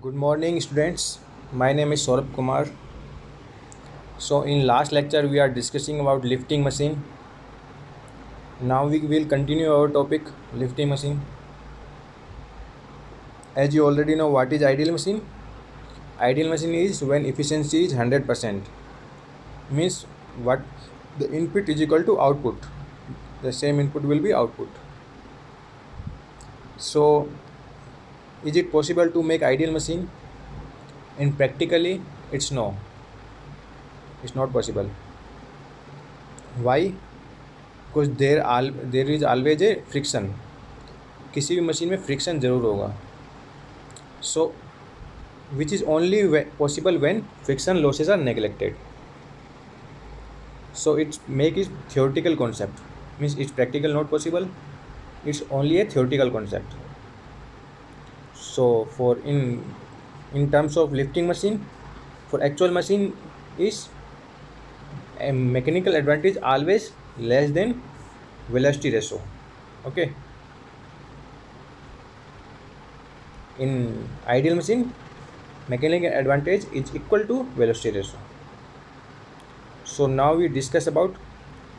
Good morning, students. My name is Saurabh Kumar. So, in last lecture, we are discussing about lifting machine. Now we will continue our topic lifting machine. As you already know, what is ideal machine? Ideal machine is when efficiency is 100%. Means what the input is equal to output. The same input will be output. So, is it possible to make ideal machine? In practically, it's no. It's not possible. Why? Because there is always a friction. किसी भी machine में friction ज़रूर होगा. So which is only possible when friction losses are neglected. So it's make it theoretical concept, means it's practical not possible, it's only a theoretical concept. So for in terms of lifting machine, for actual machine is a mechanical advantage always less than velocity ratio. Okay, in ideal machine mechanical advantage is equal to velocity ratio. So now we discuss about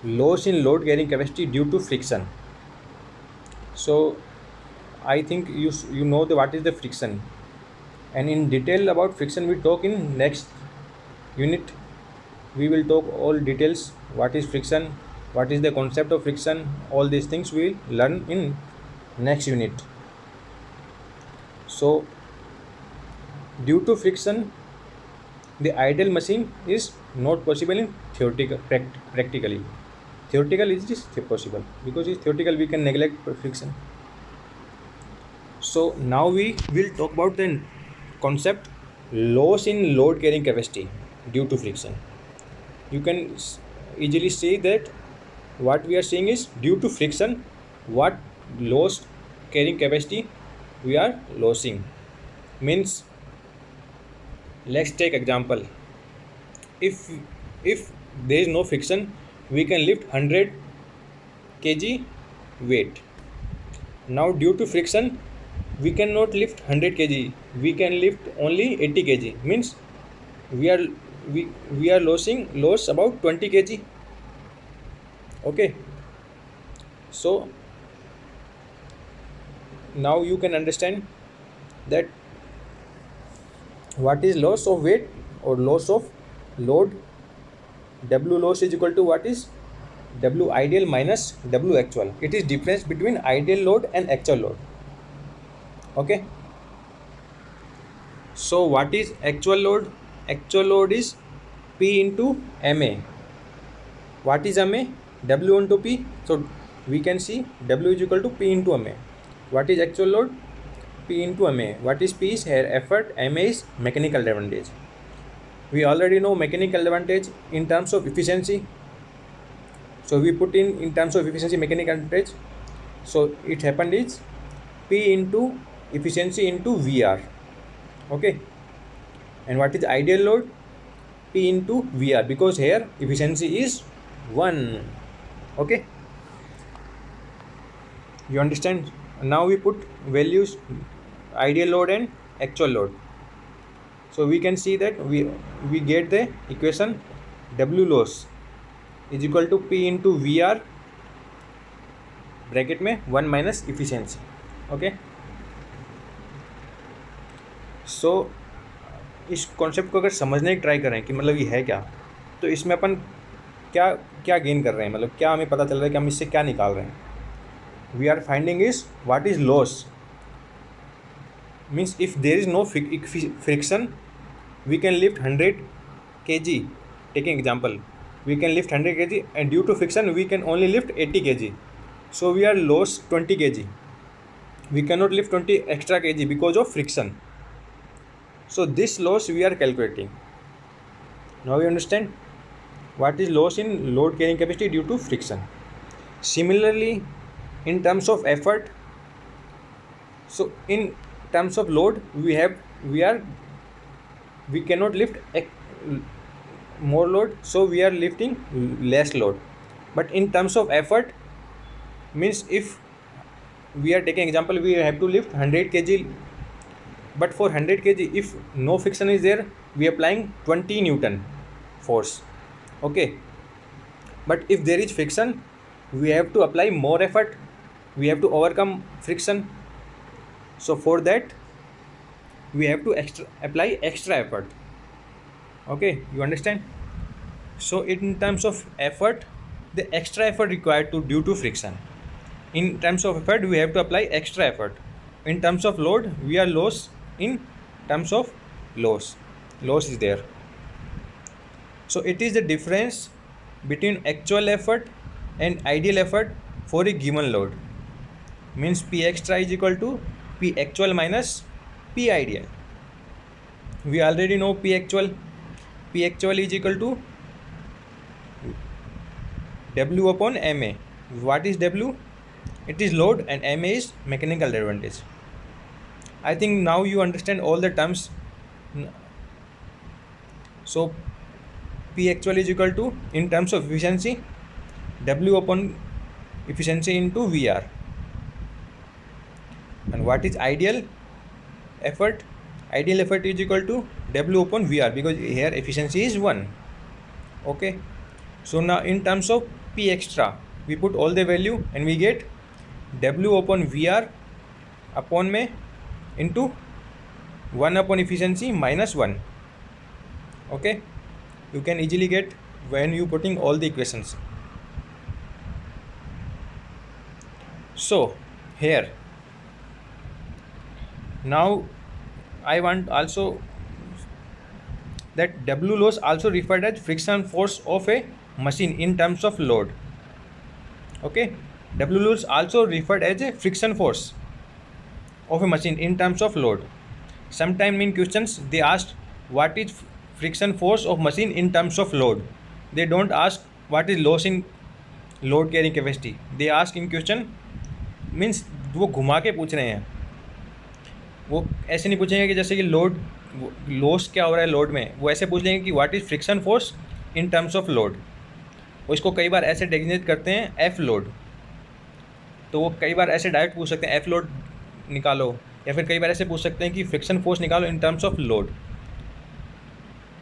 loss in load carrying capacity due to friction. So I think you know what is the friction, and in detail about friction we talk in next unit. We will talk all details, what is friction, what is the concept of friction, all these things we will learn in next unit. So due to friction the ideal machine is not possible in practically. Theoretical is this possible, because it's theoretical we can neglect friction. So now we will talk about the concept loss in load carrying capacity due to friction. You can easily say that what we are saying is due to friction what loss carrying capacity we are losing. Means let's take example. If there is no friction we can lift 100 kg weight. Now due to friction we cannot lift 100 kg, we can lift only 80 kg. Means we are we are loss about 20 kg. Okay, so now you can understand that what is loss of weight or loss of load. W loss is equal to what is W ideal minus W actual. It is difference between ideal load and actual load. Okay, so what is actual load? Actual load is P into MA. What is MA? W into P. So we can see W is equal to P into MA. What is actual load? P into MA. What is P is here effort, MA is mechanical advantage. We already know mechanical advantage in terms of efficiency. So we put in terms of efficiency mechanical advantage. So it happened is P into efficiency into VR. Okay, and what is ideal load? P into VR, because here efficiency is 1. Okay, you understand? Now we put values ideal load and actual load. So we can see that we get the equation W loss is equal to P into VR bracket में 1 minus efficiency. Okay, सो इस concept को अगर समझने की try करें कि मतलब ये है क्या, तो इसमें अपन क्या क्या गेन कर रहे हैं, मतलब क्या हमें पता चल रहा है कि हम इससे क्या निकाल रहे हैं. We are finding is what is loss. Means if there is no friction we can lift 100 kg. Taking example, we can lift 100 kg and due to friction we can only lift 80 kg. So we are lost 20 kg. We cannot lift 20 extra kg because of friction. So this loss we are calculating. Now you understand what is loss in load carrying capacity due to friction. Similarly, in terms of effort, so in terms of load we cannot lift more load, so we are lifting less load. But in terms of effort, means if we are taking example, we have to lift 100 kg But for 100 kg, if no friction is there, we are applying 20 Newton force. Okay, but if there is friction, we have to apply more effort, we have to overcome friction. So for that we have to apply extra effort. Okay, you understand? So in terms of effort, the extra effort required to due to friction. In terms of effort, we have to apply extra effort. In terms of load, we are loss. In terms of loss is there. So it is the difference between actual effort and ideal effort for a given load. Means P extra is equal to P actual minus P ideal. We already know P actual. P actual is equal to W upon MA. What is W? It is load, and MA is mechanical advantage. I think now you understand all the terms. So P actual is equal to, in terms of efficiency, W upon efficiency into VR. And what is ideal effort? Ideal effort is equal to W upon VR, because here efficiency is 1. Okay, so now in terms of P extra, we put all the value and we get W upon VR upon में into 1 upon efficiency minus 1. Okay, you can easily get when you putting all the equations. So here now I want also that W loss also referred as friction force of a machine in terms of load. Okay, W loss also referred as a friction force of a machine in terms of load. Sometime in questions they asked what is friction force of machine in terms of load. They don't ask what is loss in load carrying capacity. They ask in question, means वो घुमा के पूछ रहे हैं. वो ऐसे नहीं पूछेंगे कि जैसे कि लोड लॉस क्या हो रहा है लोड में. वो ऐसे पूछ लेंगे कि what is friction force in terms of load. वो इसको कई बार ऐसे डेजिग्नेट करते हैं एफ लोड. तो वो कई बार ऐसे डायरेक्ट पूछ सकते हैं एफ लोड निकालो, या फिर कई बार ऐसे पूछ सकते हैं कि फ्रिक्शन फोर्स निकालो इन टर्म्स ऑफ लोड.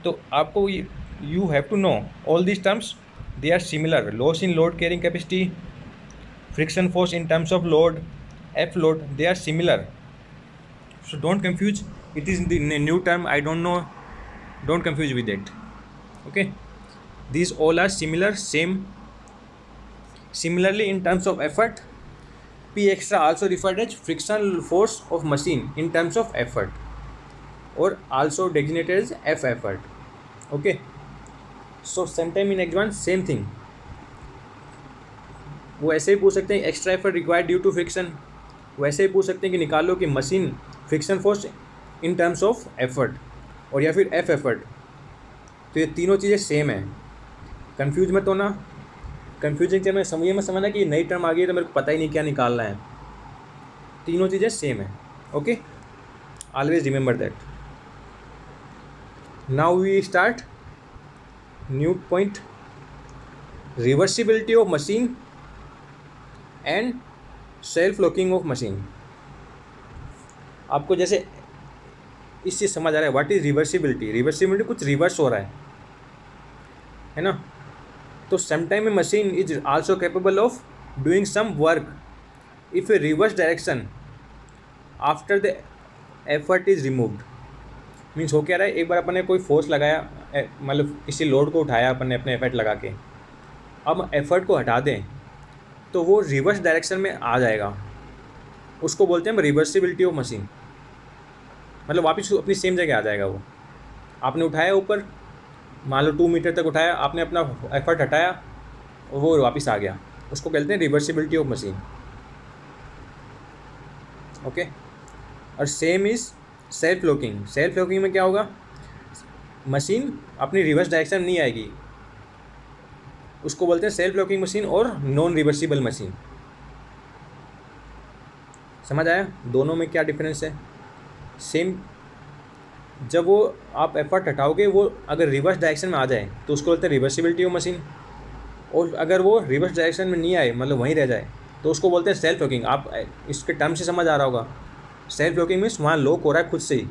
तो आपको you have to know all this terms, they are similar. Loss in load carrying capacity, friction force in terms of load, F load, they are similar. So don't confuse. It is in a new term, I don't know, don't confuse with it. Okay, these all are similar, same. Similarly, in terms of effort, P extra also referred as frictional force of machine in terms of effort, or also designated as F effort. Okay, so sometime in exam same thing. वो ऐसे ही पूछ सकते हैं extra effort required due to friction. वैसे ही पूछ सकते हैं कि निकालो कि machine friction force in terms of effort, और या फिर एफ एफर्ट. तो ये तीनों चीज़ें सेम है. कंफ्यूज मत होना. कंफ्यूजिंग चीज़ में समझना कि नई टर्म आ गई है तो मेरे को पता ही नहीं क्या निकालना है. तीनों चीज़ें सेम है. Okay, always remember that. Now we start new point, reversibility of machine and self locking of machine. आपको जैसे इस चीज़ समझ आ रहा है व्हाट इज रिवर्सिबिलिटी. रिवर्सिबिलिटी कुछ रिवर्स हो रहा है ना. तो sometime a machine is also capable of doing some work if a reverse direction after the effort is removed. Means हो क्या रहा है, एक बार अपन ने कोई फोर्स लगाया, मतलब किसी लोड को उठाया अपन ने अपने एफर्ट लगा के, अब एफर्ट को हटा दें तो वो रिवर्स डायरेक्शन में आ जाएगा. उसको बोलते हैं रिवर्सिबिलिटी ऑफ मशीन. मतलब वापस अपनी सेम जगह आ जाएगा. वो आपने उठाया ऊपर, मान लो 2 मीटर तक उठाया, आपने अपना एफर्ट हटाया और वो वापस आ गया. उसको कहते हैं रिवर्सिबिलिटी ऑफ मशीन. ओके, और same is self locking. Self locking में क्या होगा, मशीन अपनी रिवर्स डायरेक्शन नहीं आएगी. उसको बोलते हैं सेल्फ लॉकिंग मशीन और नॉन रिवर्सिबल मशीन. समझ आया दोनों में क्या डिफरेंस है. सेम, जब वो आप एफर्ट हटाओगे वो अगर रिवर्स डायरेक्शन में आ जाए तो उसको बोलते हैं रिवर्सिबिलिटी ऑफ मशीन. और अगर वो रिवर्स डायरेक्शन में नहीं आए, मतलब वहीं रह जाए, तो उसको बोलते हैं सेल्फ लॉकिंग. आप इसके टर्म से समझ आ रहा होगा. सेल्फ लॉकिंग मीन्स वहाँ लॉक हो रहा है खुद से ही,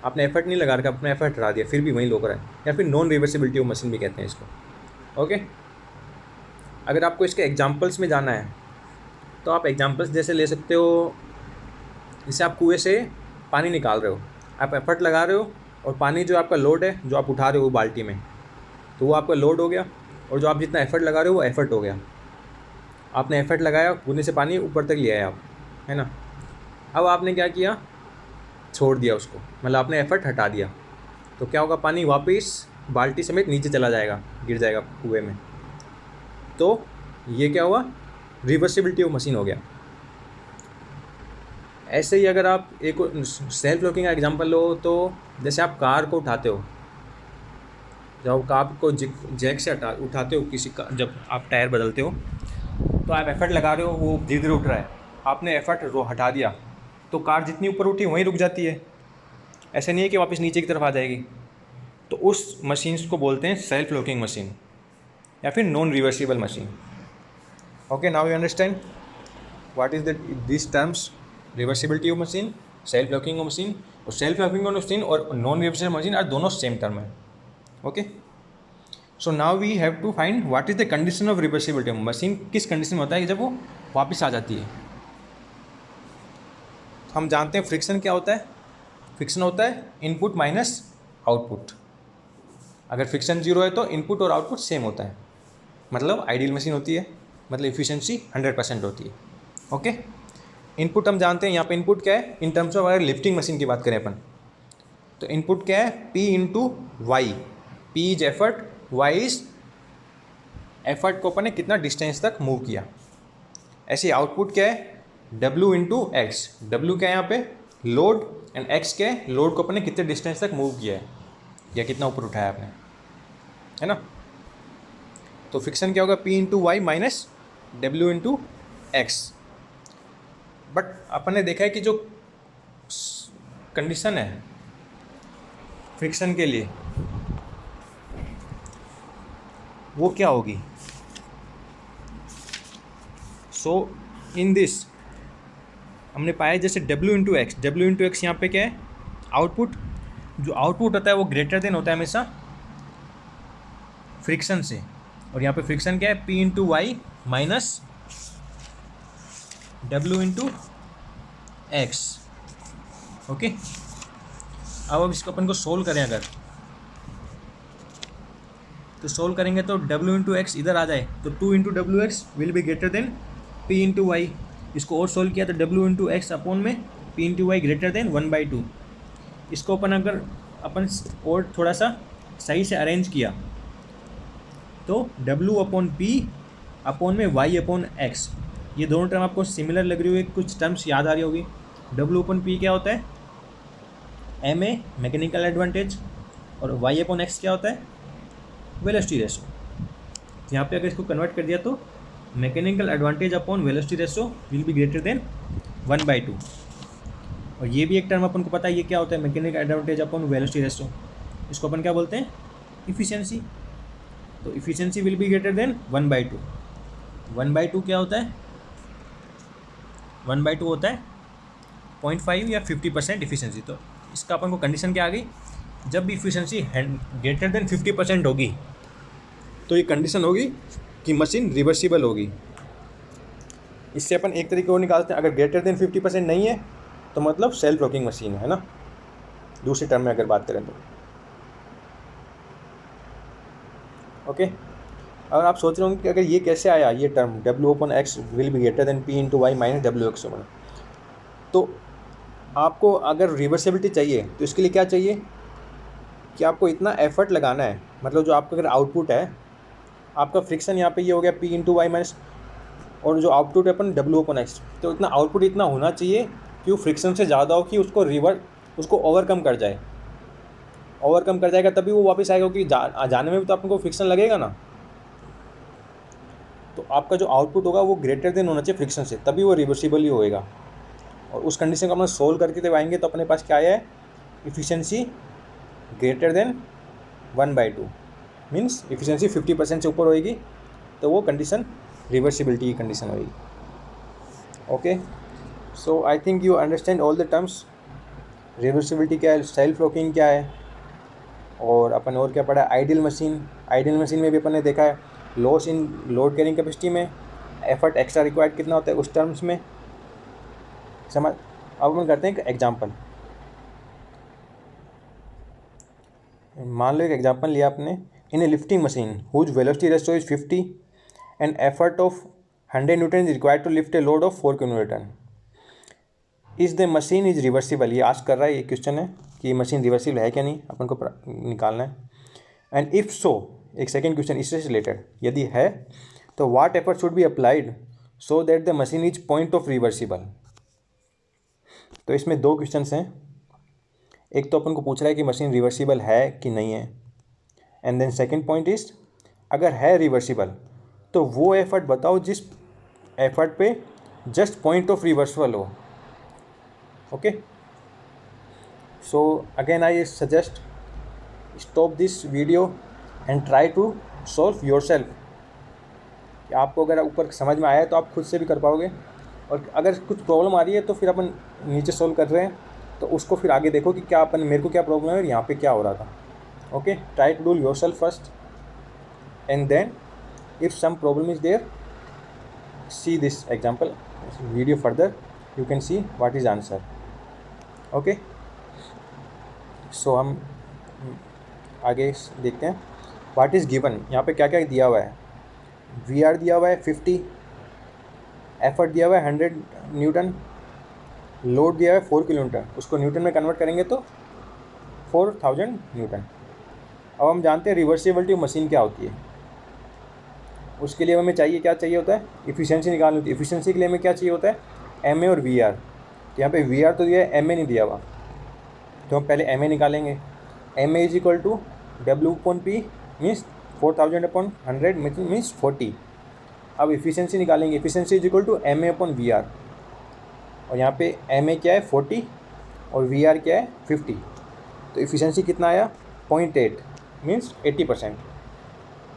आपने एफर्ट नहीं लगा रखा, अपना एफर्ट हटा दिया फिर भी वहीं लॉक हो रहा है, या फिर नॉन रिवर्सिबिलिटी ऑफ मशीन भी कहते हैं इसको। ओके, अगर आपको इसके एग्जांपल्स में जाना है तो आप एग्जांपल्स जैसे ले सकते हो, जैसे आप कुएं से पानी निकाल रहे हो, आप एफर्ट लगा रहे हो और पानी जो आपका लोड है जो आप उठा रहे हो बाल्टी में, तो वो आपका लोड हो गया, और जो आप जितना एफर्ट लगा रहे हो वो एफर्ट हो गया। आपने एफर्ट लगाया, कुएं से पानी ऊपर तक लिया है आप, है ना। अब आपने क्या किया, छोड़ दिया उसको, मतलब आपने एफर्ट हटा दिया, तो क्या होगा, पानी वापस बाल्टी समेत नीचे चला जाएगा, गिर जाएगा कुएं में। तो ये क्या हुआ, रिवर्सिबिलिटी ऑफ मशीन हो गया। ऐसे ही अगर आप एक सेल्फ लॉकिंग का एग्जांपल लो, तो जैसे आप कार को उठाते हो, जब कार को जैक से उठाते हो किसी का, जब आप टायर बदलते हो तो आप एफर्ट लगा रहे हो, वो धीरे धीरे उठ रहा है, आपने एफर्ट हटा दिया तो कार जितनी ऊपर उठी वहीं रुक जाती है, ऐसा नहीं है कि वापस नीचे की तरफ आ जाएगी। तो उस मशीन्स को बोलते हैं सेल्फ लॉकिंग मशीन या फिर non reversible machine. Okay, now you understand what is this terms, reversibility of machine, self locking of machine. और सेल्फ लॉकिंग ऑफ मशीन और नॉन रिवर्सिबल मशीन आर दोनों सेम टर्म है। Okay, so now we have to find what is the condition of reversibility of machine, किस condition में होता है कि जब वो वापस आ जाती है। हम जानते हैं फ्रिक्शन क्या होता है, फ्रिक्शन होता है इनपुट माइनस आउटपुट। अगर फ्रिक्शन जीरो है तो इनपुट और आउटपुट सेम होता है, मतलब आइडियल मशीन होती है, मतलब इफिशिएंसी 100% होती है। ओके, इनपुट हम जानते हैं, यहाँ पे इनपुट क्या है, इन टर्म्स ऑफ अगर लिफ्टिंग मशीन की बात करें अपन, तो इनपुट क्या है, P into y, P is effort, Y is effort को अपन ने कितना डिस्टेंस तक मूव किया। ऐसे आउटपुट क्या है, W इंटू एक्स, W क्या है यहाँ पे, लोड, एंड X क्या है, लोड को अपन ने कितने डिस्टेंस तक मूव किया है या कितना ऊपर उठाया आपने, है ना। तो फ्रिक्शन क्या होगा, P into Y minus W into X. But अपन ने देखा है कि जो कंडीशन है फ्रिक्शन के लिए वो क्या होगी। सो इन दिस हमने पाया जैसे W into x, W into x यहाँ पे क्या है, आउटपुट, जो आउटपुट होता है वो ग्रेटर देन होता है हमेशा फ्रिक्शन से, और यहाँ पे फ्रिक्शन क्या है, P into Y minus W into x. Okay, अब इसको अपन को सोल्व करें अगर, तो सोल्व करेंगे तो W इंटू एक्स इधर आ जाए तो 2 इंटू डब्ल्यू x will be greater than P into y. इसको और सोल्व किया तो W इंटू एक्स अपॉन में P into y greater than 1/2। इसको अपन और थोड़ा सा सही से अरेंज किया तो W अपॉन P अपॉन में Y अपॉन एक्स, ये दोनों टर्म आपको सिमिलर लग रही होगी, कुछ टर्म्स याद आ रही होगी। W अपॉन P क्या होता है, MA मैकेनिकल एडवांटेज, और Y अपॉन एक्स क्या होता है, वेलोसिटी रेशो। यहाँ पे अगर इसको कन्वर्ट कर दिया तो mechanical advantage upon velocity ratio will be greater than 1/2। और ये भी एक टर्म अपन को पता है ये क्या होता है, mechanical advantage upon velocity ratio, इसको अपन क्या बोलते हैं, इफिशिएंसी। तो efficiency will be greater than 1/2। 1/2 क्या होता है, 1/2 होता है 0.5 या 50% इफिशिएंसी। तो इसका अपन को कंडीशन क्या आ गई, जब भी इफिशिएंसी ग्रेटर देन 50% होगी तो ये कंडीशन होगी कि मशीन रिवर्सिबल होगी। इससे अपन एक तरीके और निकालते हैं, अगर ग्रेटर देन 50% नहीं है तो मतलब सेल्फ लॉकिंग मशीन है ना, दूसरे टर्म में अगर बात करें तो। ओके, अगर आप सोच रहे होंगे कि अगर ये कैसे आया ये term W upon x will be greater than P into Y minus डब्ल्यू एक्स, तो आपको अगर रिवर्सिबिलिटी चाहिए तो इसके लिए क्या चाहिए कि आपको इतना एफर्ट लगाना है, मतलब जो आपका अगर आउटपुट है, आपका फ्रिक्शन यहाँ पे ये हो गया P इंटू वाई माइनस, और जो आउटपुट है अपन W अपॉन एक्स, तो इतना आउटपुट इतना होना चाहिए कि वो फ्रिक्शन से ज़्यादा हो कि उसको ओवरकम कर जाए, ओवरकम कर जाएगा तभी वो वापस आएगा, क्योंकि जाने में भी तो आपको फ्रिक्शन लगेगा ना। तो आपका जो आउटपुट होगा वो ग्रेटर देन होना चाहिए फ्रिक्शन से, तभी वो रिवर्सिबल ही होएगा। और उस कंडीशन को अपन सोल्व करके जब आएंगे तो अपने पास क्या आया है, efficiency greater than 1/2, means efficiency 50% से ऊपर होएगी तो वो कंडीशन रिवर्सिबिलिटी की कंडीशन होएगी। Okay, so I think you understand all the terms. Reversibility क्या है, सेल्फ लॉकिंग क्या है, और अपन और क्या पढ़ा है, आइडियल मशीन। आइडियल मशीन में भी अपन ने देखा है loss in load carrying capacity में, एफर्ट एक्स्ट्रा रिक्वायर्ड कितना होता है उस टर्म्स में, समझ। अब अपन करते हैं एक एग्जांपल। मान लो एक एग्जांपल लिया आपने, in a lifting machine whose velocity ratio is 50 and effort of 100 newton is required to lift a load of 4 kilonewton. Is the machine is reversible, ये आस्क कर रहा है, ये क्वेश्चन है कि मशीन रिवर्सिबल है क्या नहीं, अपन को निकालना है। एंड इफ सो, एक सेकेंड क्वेश्चन इससे रिलेटेड, यदि है तो what effort should be applied so that the machine is point of reversible. तो इसमें दो क्वेश्चंस हैं, एक तो अपन को पूछ रहा है कि मशीन रिवर्सिबल है कि नहीं है, and then second point is अगर है रिवर्सिबल तो वो एफर्ट बताओ जिस एफर्ट पे जस्ट पॉइंट ऑफ रिवर्सिबल हो। Okay, so again I suggest stop this video and try to solve yourself. आपको अगर ऊपर समझ में आया है तो आप खुद से भी कर पाओगे, और अगर कुछ प्रॉब्लम आ रही है तो फिर अपन नीचे सॉल्व कर रहे हैं तो उसको फिर आगे देखो कि क्या अपन, मेरे को क्या प्रॉब्लम है और यहाँ पे क्या हो रहा था। Okay, try to do yourself first and then if some problem is there see this example video further, you can see what is answer. Okay, so हम आगे देखते हैं व्हाट इज़ गिवन। यहाँ पे क्या क्या दिया हुआ है, वी आर दिया हुआ है 50, एफर्ट दिया हुआ है 100 न्यूटन, लोड दिया हुआ है 4 किलोमीटर, उसको न्यूटन में कन्वर्ट करेंगे तो 4000 न्यूटन। अब हम जानते हैं रिवर्सिबिलिटी मशीन क्या होती है, उसके लिए हमें चाहिए क्या चाहिए होता है, इफ़िशियंसी निकालनी होती है। इफ़िशियंसी के लिए हमें क्या चाहिए होता है, एम ए और वी आर। तो यहाँ पे वी आर तो दिया है, एम ए नहीं दिया हुआ, तो हम पहले एम ए निकालेंगे। M A is equal to W upon P means 4000 upon 100 means 40। अब इफ़िशियंसी निकालेंगे, efficiency is equal to M A upon V R, और यहाँ पे एम ए क्या है 40 और वी आर क्या है 50। तो इफ़िशियंसी कितना आया 0.8 मीन्स 80%।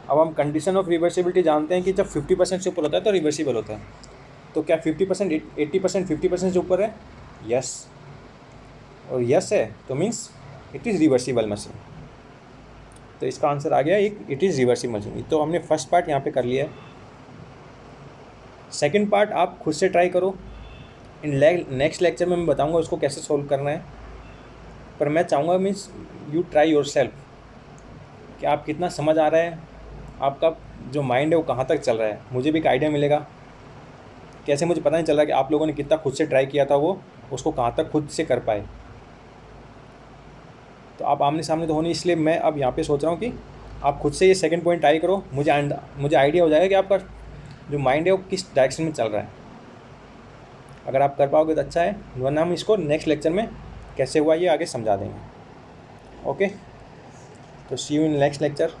अब हम कंडीशन ऑफ रिवर्सिबिलिटी जानते हैं कि जब 50% से ऊपर होता है तो रिवर्सिबल होता है। तो क्या 50% 80% 50% से ऊपर है, यस, और यस है तो means it is reversible machine. तो इसका आंसर आ गया एक, इट इज़ रिवर्सिबल मशीन। तो हमने फर्स्ट पार्ट यहाँ पे कर लिया है, सेकंड पार्ट आप खुद से ट्राई करो। इन नेक्स्ट लेक्चर में मैं बताऊँगा उसको कैसे सोल्व करना है, पर मैं चाहूँगा means you try your self कि आप कितना समझ आ रहा है, आपका जो माइंड है वो कहाँ तक चल रहा है। मुझे भी एक आइडिया मिलेगा, कैसे मुझे पता नहीं चल रहा कि आप लोगों ने कितना खुद से ट्राई किया था, वो उसको कहाँ तक खुद से कर पाए। तो आप आमने सामने तो हो नहीं, इसलिए मैं अब यहाँ पे सोच रहा हूँ कि आप खुद से ये सेकंड पॉइंट ट्राई करो, मुझे आइडिया हो जाएगा कि आपका जो माइंड है वो किस डायरेक्शन में चल रहा है। अगर आप कर पाओगे तो अच्छा है, वरना हम इसको नेक्स्ट लेक्चर में कैसे हुआ ये आगे समझा देंगे। ओके, तो सी यू इन नेक्स्ट लेक्चर।